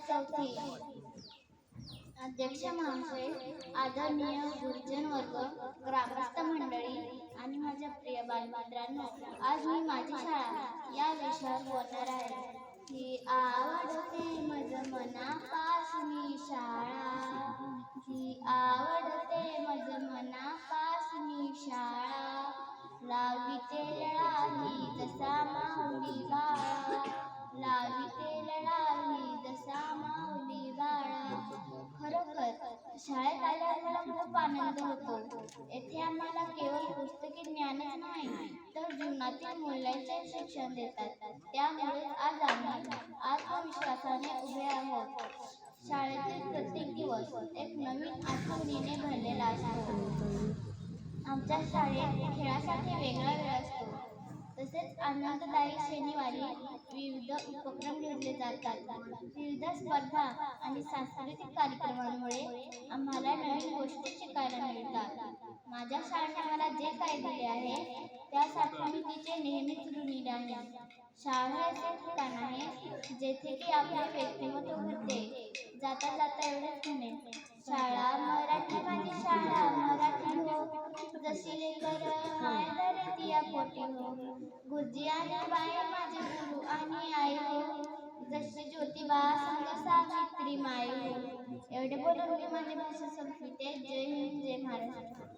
चौथी अध्यक्ष महाशय, आदरणीय गुरुजन वर्ग, ग्रामस्थ मंडळी आणि माझ्या प्रिय बालमित्रांनो, आज मी माझी शाळा या विषयावर बोलणार आहे. ही आवडते मज मनापासून शाळा, ही आवडते मज मनापासून शाळा, लाविते लढाई जसा माऊली बाळा, लाविते लढाई जसा माऊली बाळा. खरोखर शाळेत आल्यावर मला खूप आनंद होतो. येथे आम्हाला केवळ पुस्तकी ज्ञानच नाही तर जीवनातील मूल्याचे शिक्षण देतात. त्यामुळे आज आम्ही आत्मविश्वासाने उभे आहोत. शाळेतील प्रत्येक दिवस एक नवीन आठवणीने भरलेला असतो. आमच्या शाळेत खेळासाठी वेगळा वेळ असतो. तसेच आनंददायी शनिवारी विविध उपक्रम घेतले जातात. विविध स्पर्धा आणि सांस्कृतिक कार्यक्रमांमुळे आम्हाला नवीन गोष्टी शिकायला मिळतात. माझ्या शाळेने मला जे काही दिले आहे त्यासाठी मी तिचे नेहमीच ऋणी राहीन. शाळा हे असे ठिकाण आहे जेथे की आपले व्यक्तिमत्व घडते. जाता जाता एवढेच म्हणेन, शाळा मराठी माझी शाळा मराठी हो, जशी लेकर माय धरती या पोटी हो, गुरुजी आणि बाई माझे गुरु आणि आई हो, जशी ज्योतिबा संग सावित्री माई हो. एवढे बोलून मी माझी भाषा संपविते. जय हिंद, जय महाराष्ट्र.